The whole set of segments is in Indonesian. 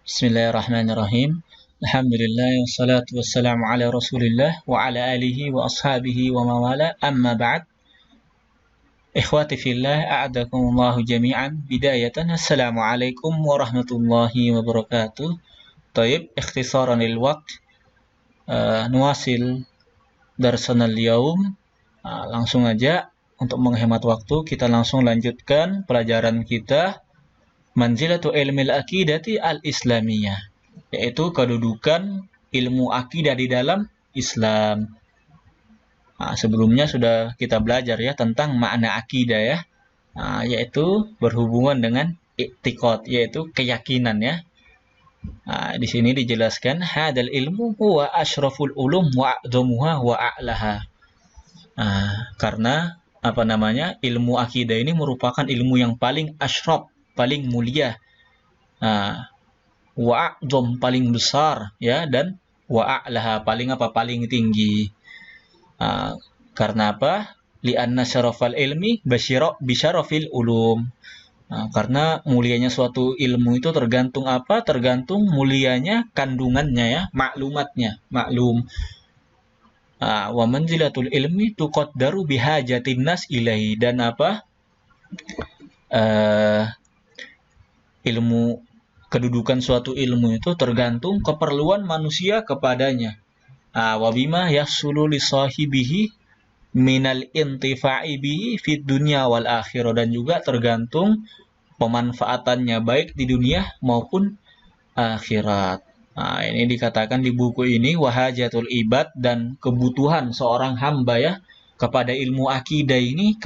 Bismillahirrahmanirrahim. Alhamdulillah wassalatu wassalamu ala Rasulillah wa ala alihi wa ashabihi wa mawala. Amma ba'd. Ikhwati fillah, a'adakumullahu jami'an. Bidayatan assalamualaikum warahmatullahi wabarakatuh. Taib, ikhtisaran lil waqt. Nuwasil darsana al-yawm. Langsung aja untuk menghemat waktu kita langsung lanjutkan pelajaran kita Manzilatu ilmil aqidati al-islamiyah, yaitu kedudukan ilmu akidah di dalam Islam. Sebelumnya sudah kita belajar ya tentang makna akidah ya, yaitu berhubungan dengan i'tiqad, yaitu keyakinan ya. Di sini dijelaskan hadal ilmu huwa asyraful ulum wa a'dhamuha wa a'laha. Karena ilmu akidah ini merupakan ilmu yang paling asyraf, paling mulia, wa'a'dham paling besar ya, dan wa'a'laha paling tinggi. Karena apa? Li'anna syarafal ilmi bisyarafil ulum. Karena mulianya suatu ilmu itu tergantung apa? Tergantung mulianya kandungannya ya, maklum. Wa manzilatul ilmi tuqaddaru bihajatin nas ilaihi, dan apa? Kedudukan suatu ilmu itu tergantung keperluan manusia kepadanya. Wa bima yahsulu li sahibihi minal intifa'i bihi fid dunya wal akhirah, dan juga tergantung pemanfaatannya baik di dunia maupun akhirat. Ini dikatakan di buku ini wahajatul ibad, dan kebutuhan seorang hamba ya kepada ilmu akidah ini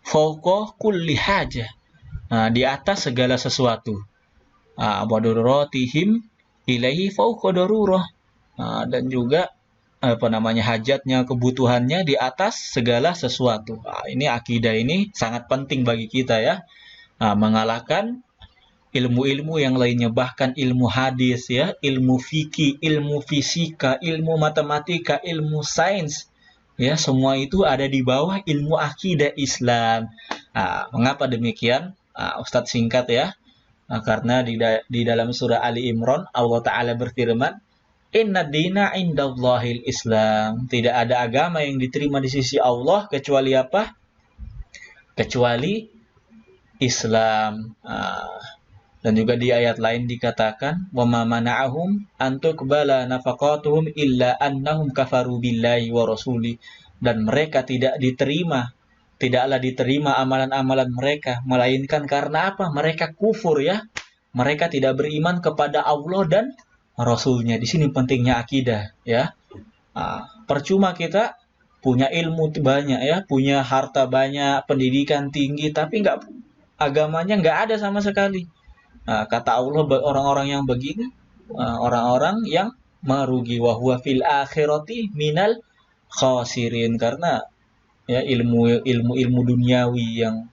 fauqa kulli hajah, di atas segala sesuatu. Wa daruratihim ilaihi fauqa darurah, dan juga hajatnya, kebutuhannya di atas segala sesuatu. Ini akidah ini sangat penting bagi kita ya, mengalahkan ilmu-ilmu yang lainnya, bahkan ilmu hadis ya, ilmu fikih, ilmu fisika, ilmu matematika, ilmu sains ya, semua itu ada di bawah ilmu akidah Islam. Mengapa demikian? Ustadz singkat ya, karena di dalam surah Ali Imran Allah Ta'ala berfirman, Inna dina indallahil Islam. Tidak ada agama yang diterima di sisi Allah kecuali apa? Kecuali Islam. Dan juga di ayat lain dikatakan, wa ma mana'ahum an tuqbala nafaqatuhum illa annahum kafaru billahi wa rasuli. Dan mereka tidaklah diterima amalan-amalan mereka, melainkan karena apa? Mereka kufur ya. Mereka tidak beriman kepada Allah dan Rasulnya. Di sini pentingnya akidah ya. Percuma kita punya ilmu banyak ya, punya harta banyak, pendidikan tinggi, tapi agamanya nggak ada sama sekali. Kata Allah, orang-orang yang begini, orang-orang yang merugi, wa huwa fil akhirati minal khasirin. Karena ya ilmu duniawi yang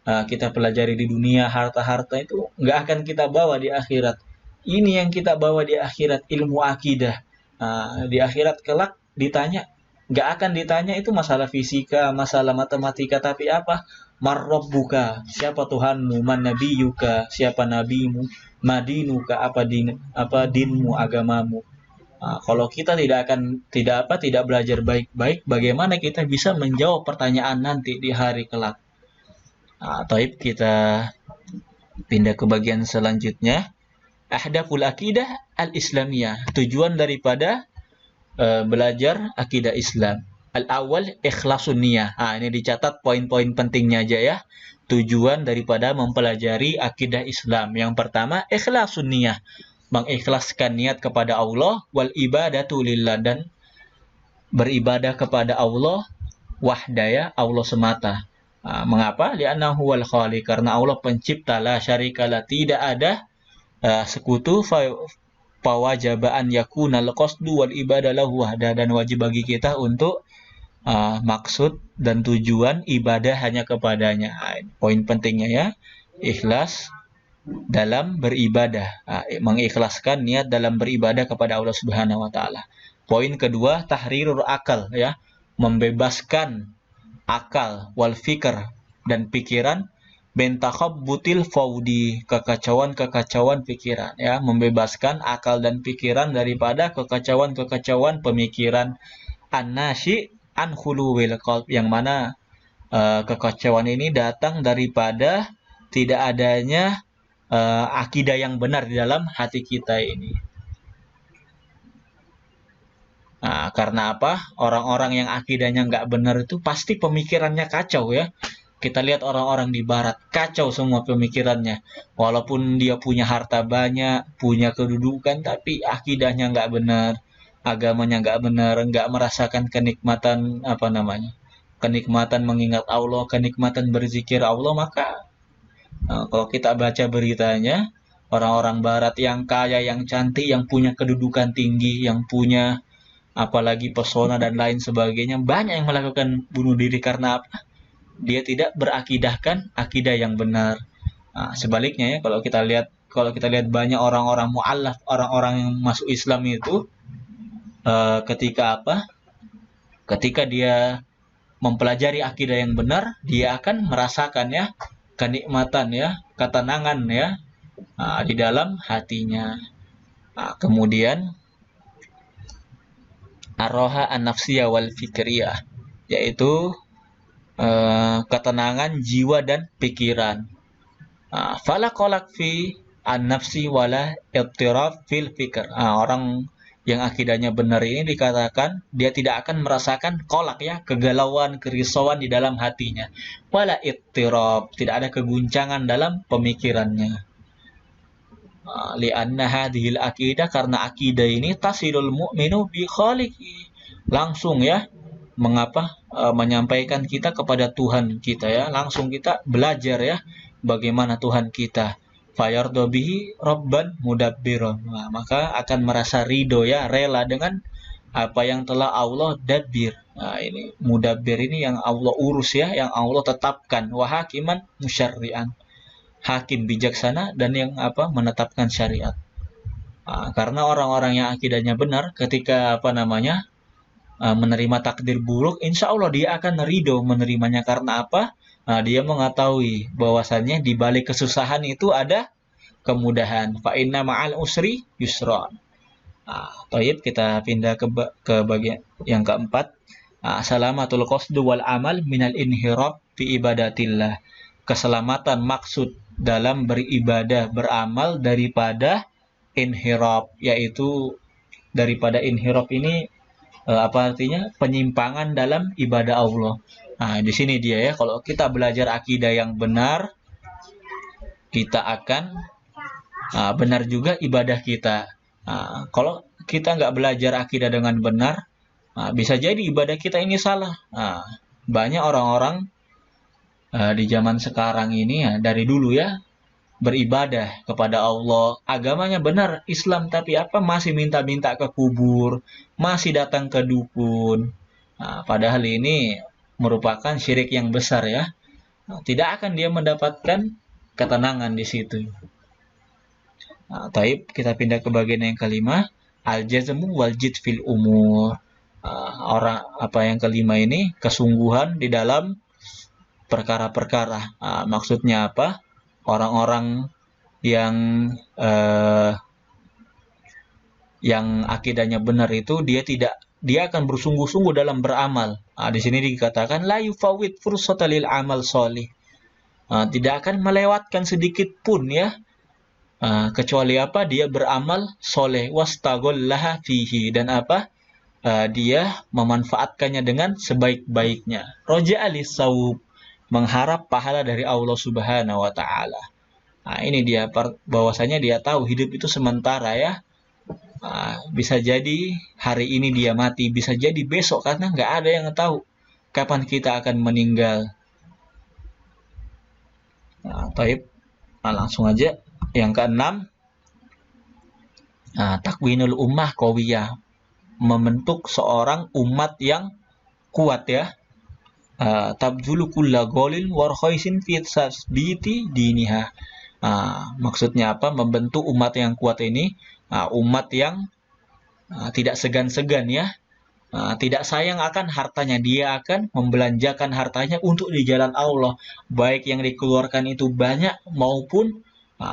kita pelajari di dunia, harta-harta itu nggak akan kita bawa di akhirat. Ini yang kita bawa di akhirat, ilmu akidah. Di akhirat kelak ditanya, nggak akan ditanya itu masalah fisika, masalah matematika, tapi apa? Marrabbuka, siapa Tuhanmu? Man nabiyuka, siapa nabimu? Madinuka, apa dinmu, agamamu? Kalau kita tidak belajar baik-baik, bagaimana kita bisa menjawab pertanyaan nanti di hari kelak? Taib, kita pindah ke bagian selanjutnya. Ahdaful akidah al-islamiyah, tujuan daripada belajar akidah Islam. Al-awwal ikhlasun niyah. Ini dicatat poin-poin pentingnya aja ya. Tujuan daripada mempelajari akidah Islam. Yang pertama, ikhlasun niyah, mengikhlaskan niat kepada Allah, wal ibadatu lillah, dan beribadah kepada Allah wahdaya, Allah semata. Mengapa? Li'annahu wal khaliq, karena Allah pencipta, la syarikalah, tidak ada sekutu, fawajaba an yakunal qasdu wal ibadah lahu wahda, dan wajib bagi kita untuk maksud dan tujuan ibadah hanya kepadanya. Poin pentingnya ya, ikhlas dalam beribadah, mengikhlaskan niat dalam beribadah kepada Allah Subhanahu wa taala. Poin kedua, tahrirul akal ya, membebaskan akal, wal fikr, dan pikiran, Bentakhabbutil faudi, kekacauan-kekacauan pikiran, ya, membebaskan akal dan pikiran daripada kekacauan-kekacauan pemikiran. An-nasyi an khuluwil qalb, yang mana kekacauan ini datang daripada tidak adanya akidah yang benar di dalam hati kita ini. Nah, karena apa? Orang-orang yang akidahnya nggak benar itu pasti pemikirannya kacau, ya. Kita lihat orang-orang di barat, kacau semua pemikirannya. Walaupun dia punya harta banyak, punya kedudukan, tapi akidahnya nggak benar, agamanya nggak benar, nggak merasakan kenikmatan, apa namanya, kenikmatan mengingat Allah, kenikmatan berzikir Allah. Maka kalau kita baca beritanya, orang-orang barat yang kaya, yang cantik, yang punya kedudukan tinggi, yang punya apalagi pesona dan lain sebagainya, banyak yang melakukan bunuh diri karena apa? Dia tidak berakidahkan akidah yang benar. Nah, sebaliknya, ya, kalau kita lihat banyak orang-orang mu'allaf, orang-orang yang masuk Islam itu ketika apa? Ketika dia mempelajari akidah yang benar, dia akan merasakan, ya, kenikmatan, ya, ketenangan, ya, di dalam hatinya. Kemudian ar-roha an-nafsiyah wal fikriyah, yaitu ketenangan jiwa dan pikiran. Fala kolak fi an-nafsi wala ittirab fil fikr. Orang yang akidahnya benar ini dikatakan dia tidak akan merasakan kolak, ya, kegalauan, kerisauan di dalam hatinya. Wala ittirab, tidak ada keguncangan dalam pemikirannya. Li'anna hadhil akidah, karena akidah ini tasilul mu'minu bi khaliqi, langsung, ya, mengapa menyampaikan kita kepada Tuhan kita, ya, langsung kita belajar, ya, bagaimana Tuhan kita. Fayardo bihi rabban mudabbiron, maka akan merasa ridho, ya, rela dengan apa yang telah Allah dabbir. Ini mudabbir ini yang Allah urus, ya, yang Allah tetapkan. Wahakiman musyarri'an, hakim bijaksana dan yang apa menetapkan syariat. Karena orang-orang yang akidahnya benar, ketika apa namanya menerima takdir buruk, insya Allah dia akan ridho menerimanya. Karena apa? Dia mengetahui bahwasannya di balik kesusahan itu ada kemudahan. Fa inna ma'al usri yusra. Taib, kita pindah ke bagian yang keempat. Salamatul qasdu wal amal minal inhirab fi ibadatillah. Keselamatan maksud dalam beribadah, beramal daripada inhirab, yaitu daripada inhirab ini apa artinya? Penyimpangan dalam ibadah Allah. Di sini dia, ya, kalau kita belajar akidah yang benar, kita akan benar juga ibadah kita. Kalau kita nggak belajar akidah dengan benar, bisa jadi ibadah kita ini salah. Banyak orang-orang di zaman sekarang ini, ya, dari dulu, ya, beribadah kepada Allah, agamanya benar Islam, tapi apa, masih minta-minta ke kubur, masih datang ke dukun. Padahal ini merupakan syirik yang besar, ya. Tidak akan dia mendapatkan ketenangan di situ. Taib, kita pindah ke bagian yang kelima, al-jazmu wal jid fil umur. Yang kelima ini kesungguhan di dalam perkara-perkara. Maksudnya apa? Orang-orang yang akidahnya benar itu dia akan bersungguh-sungguh dalam beramal. Di sini dikatakan la yufawwid fursata lil amal sholih. Tidak akan melewatkan sedikit pun, ya, kecuali apa? Dia beramal soleh, wastaghallaha fihi, dan apa? Dia memanfaatkannya dengan sebaik-baiknya. Roja'a lis-shawab, mengharap pahala dari Allah Subhanahu wa taala. Ini dia bahwasanya dia tahu hidup itu sementara, ya. Bisa jadi hari ini dia mati, bisa jadi besok, karena nggak ada yang tahu kapan kita akan meninggal. Taib, langsung aja yang keenam, takwinul ummah qawiyah, membentuk seorang umat yang kuat, ya. Tabdulu kulla golin warkhaisin fi tasbiti diniha. Maksudnya apa? Membentuk umat yang kuat ini, umat yang tidak segan-segan, ya, Tidak sayang akan hartanya, dia akan membelanjakan hartanya untuk di jalan Allah, baik yang dikeluarkan itu banyak maupun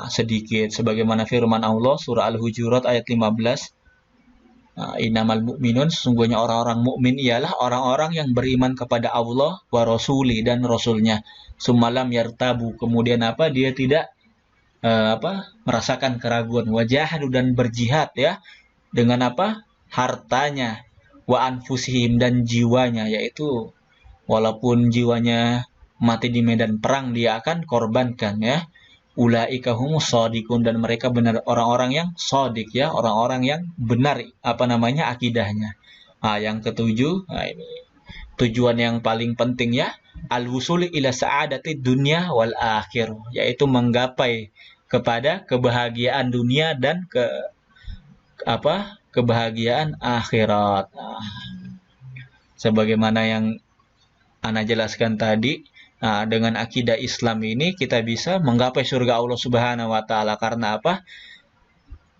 sedikit. Sebagaimana firman Allah surah Al-Hujurat ayat 15, innamal mu'minun, sesungguhnya orang-orang mukmin ialah orang-orang yang beriman kepada Allah wa rasuli dan rasulnya. Sumalam yartabu, kemudian apa? Dia tidak merasakan keraguan. Wajahadu, dan berjihad ya dengan apa? Hartanya, wa anfusihim, dan jiwanya, yaitu walaupun jiwanya mati di medan perang dia akan korbankan ya. Ulaika humus shadiqun, dan mereka benar orang-orang yang shadiq ya, orang-orang yang benar akidahnya. Yang ketujuh, ini tujuan yang paling penting ya, al-wusuli ila sa'adati dunya wal akhir, yaitu menggapai kepada kebahagiaan dunia dan kebahagiaan akhirat. Sebagaimana yang Ana jelaskan tadi, dengan akidah Islam ini kita bisa menggapai surga Allah Subhanahu wa taala. Karena apa?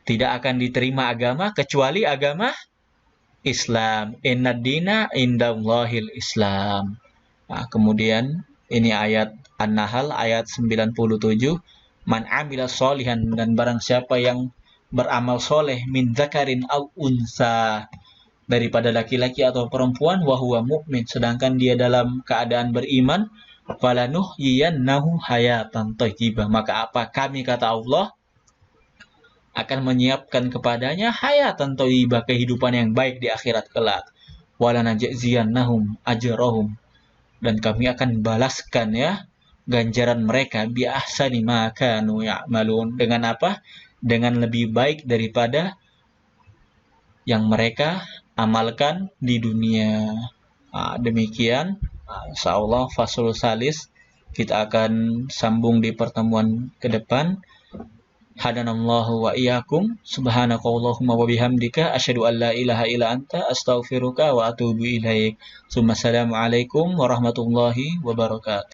Tidak akan diterima agama kecuali agama Islam. Innad dina indallahil Islam. Kemudian ini ayat An-Nahl ayat 97, man amila sholihan, dan barang siapa yang beramal soleh, min zakarin au unsa, daripada laki-laki atau perempuan, wahwa mukmin, sedangkan dia dalam keadaan beriman, falanuhyiyannahu hayatan thayyibah, maka apa? Kami, kata Allah, akan menyiapkan kepadanya hayatan thayyibah, kehidupan yang baik di akhirat kelak. Walanajziyannahum ajrahum, dan kami akan balaskan ya ganjaran mereka bi ahsani ma kanu ya'malun, dengan apa? Dengan lebih baik daripada yang mereka amalkan di dunia. Demikian insyaallah fasul salis, kita akan sambung di pertemuan ke depan. Hadanallahu wa iyyakum, subhanakallahumma wa bihamdika, asyhadu an la ilaha illa anta, astaghfiruka wa atubu ilaik. Assalamualaikum warahmatullahi wabarakatuh.